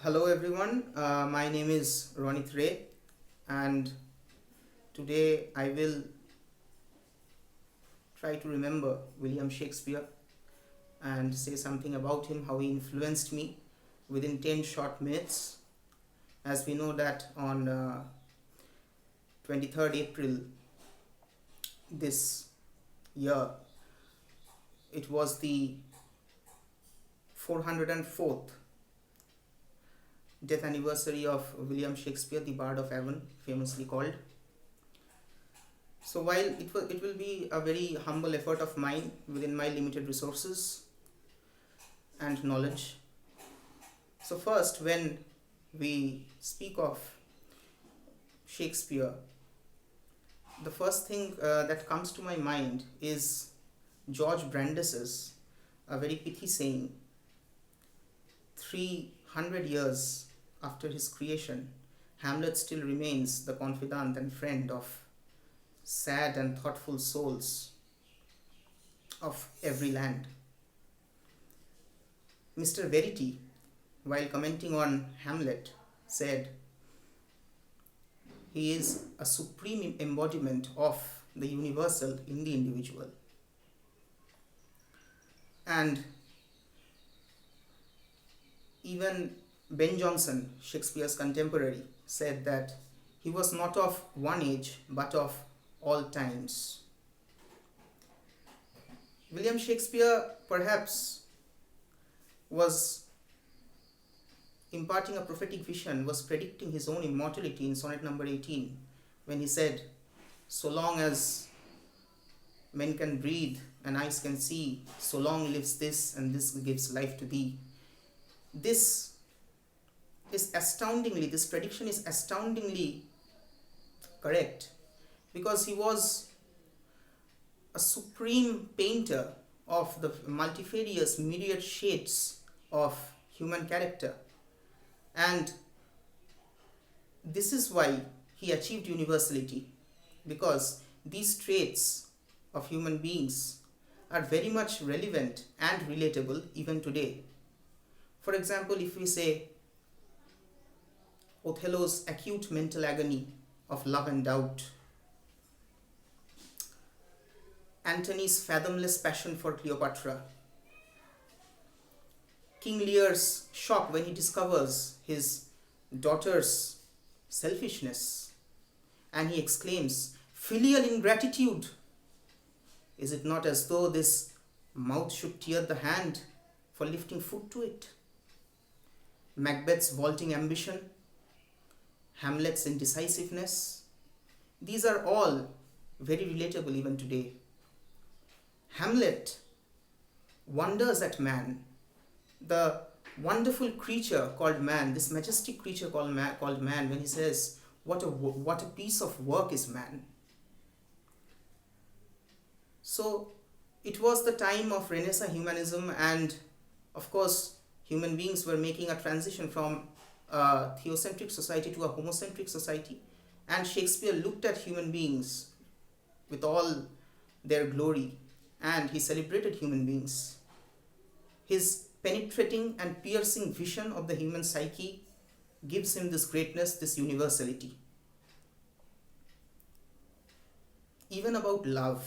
Hello everyone, my name is Ronit Ray, and today I will try to remember William Shakespeare and say something about him, how he influenced me within 10 short minutes. As we know that on 23rd April this year, it was the 404th death anniversary of William Shakespeare, the Bard of Avon, famously called. So while it will be a very humble effort of mine within my limited resources and knowledge. So first, when we speak of Shakespeare, the first thing that comes to my mind is George Brandis's a very pithy saying: 300 years after his creation, Hamlet still remains the confidant and friend of sad and thoughtful souls of every land. Mr. Verity, while commenting on Hamlet, said, he is a supreme embodiment of the universal in the individual. And even Ben Jonson, Shakespeare's contemporary, said that he was not of one age but of all times. William Shakespeare perhaps was imparting a prophetic vision, was predicting his own immortality in sonnet number 18, when he said, so long as men can breathe and eyes can see, so long lives this and this gives life to thee. This prediction is astoundingly correct, because he was a supreme painter of the multifarious myriad shades of human character. And this is why he achieved universality, because these traits of human beings are very much relevant and relatable even today. For example, if we say Othello's acute mental agony of love and doubt, Antony's fathomless passion for Cleopatra, King Lear's shock when he discovers his daughter's selfishness, and he exclaims, filial ingratitude! Is it not as though this mouth should tear the hand for lifting food to it? Macbeth's vaulting ambition, Hamlet's indecisiveness, these are all very relatable even today. Hamlet wonders at man, the wonderful creature called man, this majestic creature called man, when he says, what a piece of work is man. So it was the time of Renaissance humanism, and of course human beings were making a transition from a theocentric society to a homocentric society, and Shakespeare looked at human beings with all their glory, and he celebrated human beings. His penetrating and piercing vision of the human psyche gives him this greatness, this universality. Even about love,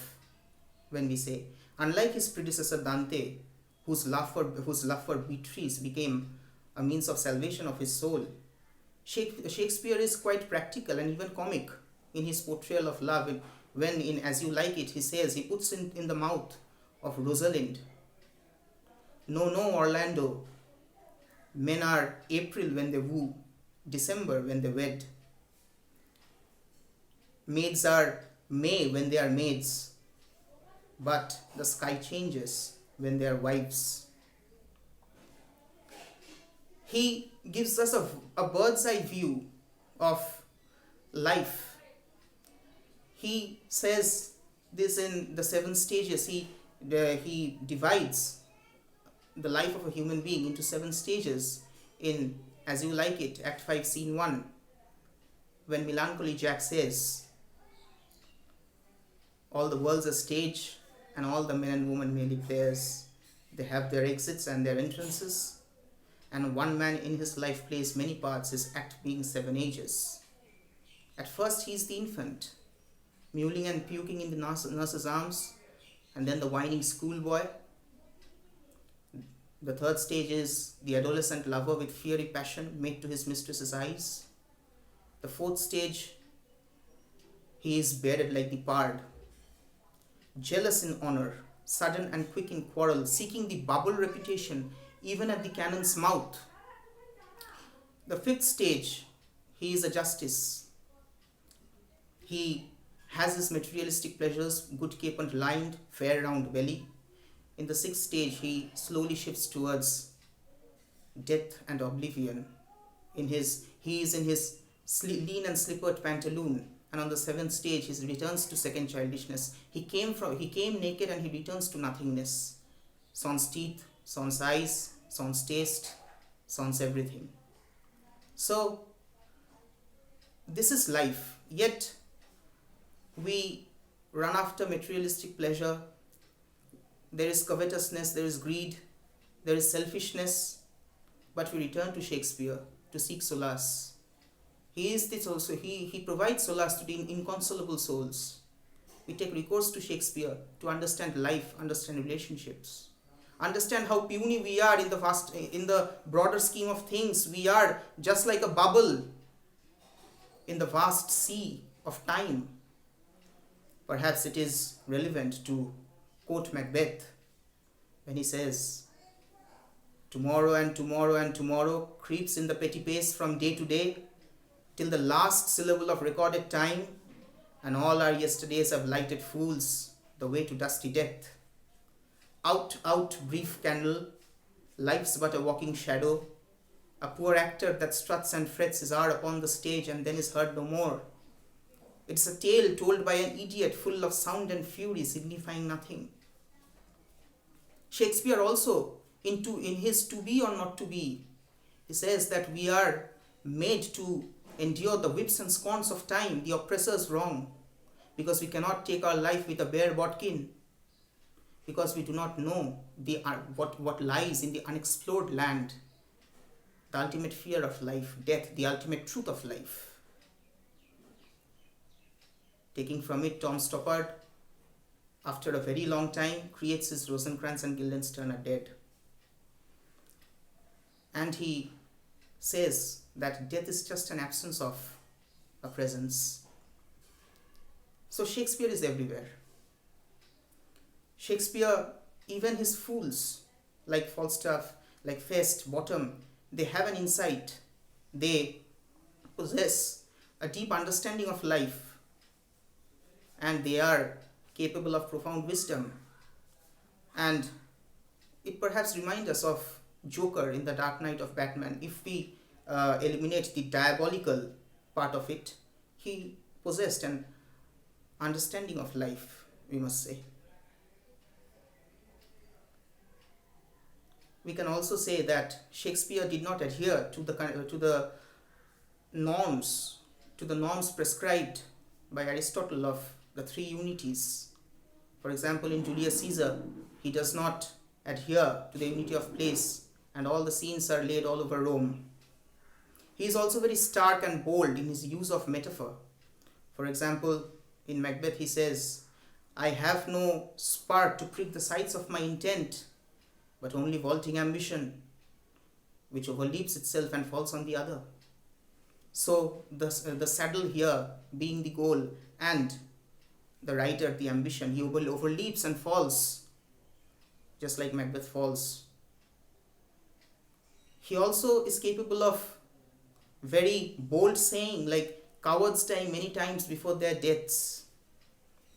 when we say, unlike his predecessor Dante, whose love for Beatrice became a means of salvation of his soul, Shakespeare is quite practical and even comic in his portrayal of love. When in As You Like It, he says, he puts in the mouth of Rosalind, no, Orlando, men are April when they woo, December when they wed. Maids are May when they are maids, but the sky changes when they are wives. He gives us a bird's eye view of life. He says this in the 7 stages. He divides the life of a human being into 7 stages in As You Like It, Act 5, Scene 1, when Melancholy Jack says, all the world's a stage and all the men and women merely players. They have their exits and their entrances, and one man in his life plays many parts, his act being 7 ages. At first, he is the infant, mewling and puking in the nurse's arms, and then the whining schoolboy. The third stage is the adolescent lover with fiery passion made to his mistress's eyes. The fourth stage, he is bearded like the pard, jealous in honor, sudden and quick in quarrel, seeking the bubble reputation even at the cannon's mouth. The fifth stage, he is a justice. He has his materialistic pleasures, good cape and lined, fair round belly. In the sixth stage, he slowly shifts towards death and oblivion. He is in his lean and slippered pantaloon. And on the seventh stage, he returns to second childishness. He came naked and he returns to nothingness. Sans teeth, sans eyes, sans taste, sans everything. So, this is life. Yet, we run after materialistic pleasure. There is covetousness, there is greed, there is selfishness. But we return to Shakespeare to seek solace. He provides solace to the inconsolable souls. We take recourse to Shakespeare to understand life, understand relationships, understand how puny we are in the broader scheme of things. We are just like a bubble in the vast sea of time. Perhaps it is relevant to quote Macbeth when he says, "Tomorrow and tomorrow and tomorrow creeps in the petty pace from day to day, till the last syllable of recorded time, and all our yesterdays have lighted fools the way to dusty death. Out, out, brief candle, life's but a walking shadow, a poor actor that struts and frets his hour upon the stage and then is heard no more. It's a tale told by an idiot full of sound and fury, signifying nothing." Shakespeare also, in his To Be or Not to Be, he says that we are made to endure the whips and scorns of time, the oppressor's wrong, because we cannot take our life with a bare bodkin, because we do not know what lies in the unexplored land, the ultimate fear of life, death, the ultimate truth of life. Taking from it, Tom Stoppard, after a very long time, creates his Rosencrantz and Guildenstern are dead. And he says that death is just an absence of a presence. So Shakespeare is everywhere. Shakespeare, even his fools, like Falstaff, like Fest, Bottom, they have an insight. They possess a deep understanding of life, and they are capable of profound wisdom. And it perhaps reminds us of Joker in The Dark Knight of Batman. If we eliminate the diabolical part of it, he possessed an understanding of life, we must say. We can also say that Shakespeare did not adhere to the norms prescribed by Aristotle of the three unities. For example, in Julius Caesar, he does not adhere to the unity of place, and all the scenes are laid all over Rome. He is also very stark and bold in his use of metaphor. For example, in Macbeth he says, "I have no spark to prick the sights of my intent, but only vaulting ambition, which overleaps itself and falls on the other." So the saddle here being the goal, and the writer the ambition, he overleaps and falls, just like Macbeth falls. He also is capable of very bold saying, like, "Cowards die many times before their deaths,"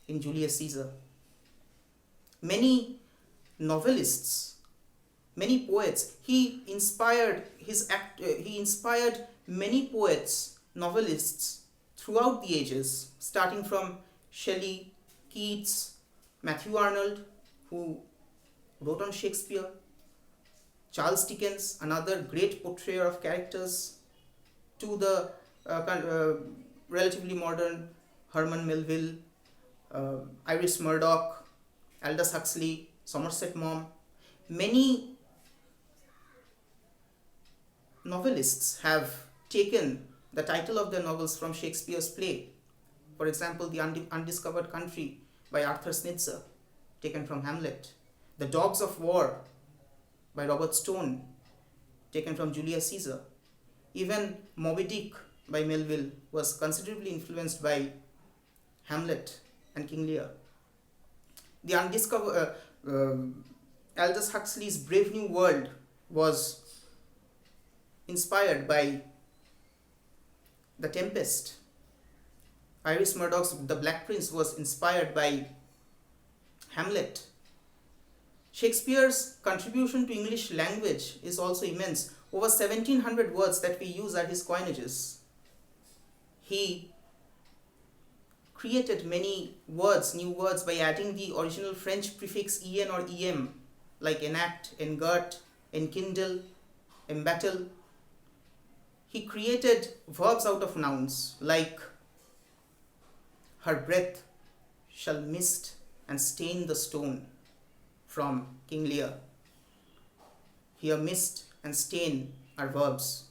in Julius Caesar. Many novelists, many poets, he inspired many poets, novelists throughout the ages, starting from Shelley, Keats, Matthew Arnold, who wrote on Shakespeare, Charles Dickens, another great portrayer of characters, to the relatively modern Herman Melville, Iris Murdoch, Aldous Huxley, Somerset Maugham. Many novelists have taken the title of their novels from Shakespeare's play. For example, The Undiscovered Country by Arthur Schnitzer, taken from Hamlet. The Dogs of War by Robert Stone, taken from Julius Caesar. Even Moby Dick by Melville was considerably influenced by Hamlet and King Lear. The Aldous Huxley's Brave New World was inspired by The Tempest. Iris Murdoch's The Black Prince was inspired by Hamlet. Shakespeare's contribution to English language is also immense. Over 1700 words that we use are his coinages. He created many words, new words, by adding the original French prefix en or em, like enact, engirt, enkindle, embattle. He created verbs out of nouns, like her breath shall mist and stain the stone, from King Lear. Here mist and stain are verbs.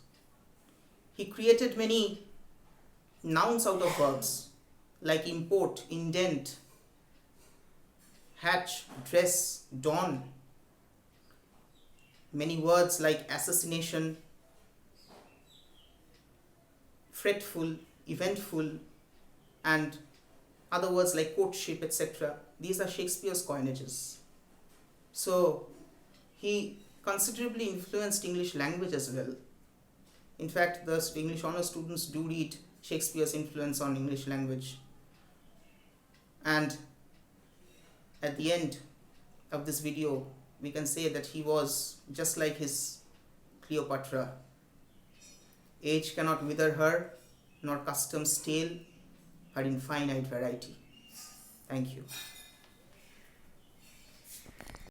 He created many nouns out of verbs, like import, indent, hatch, dress, dawn. Many words like assassination, fretful, eventful, and other words like courtship, etc. These are Shakespeare's coinages. So he considerably influenced English language as well. In fact, the English honors students do read Shakespeare's influence on English language. And at the end of this video, we can say that he was just like his Cleopatra. Age cannot wither her, nor custom stale her infinite variety. Thank you.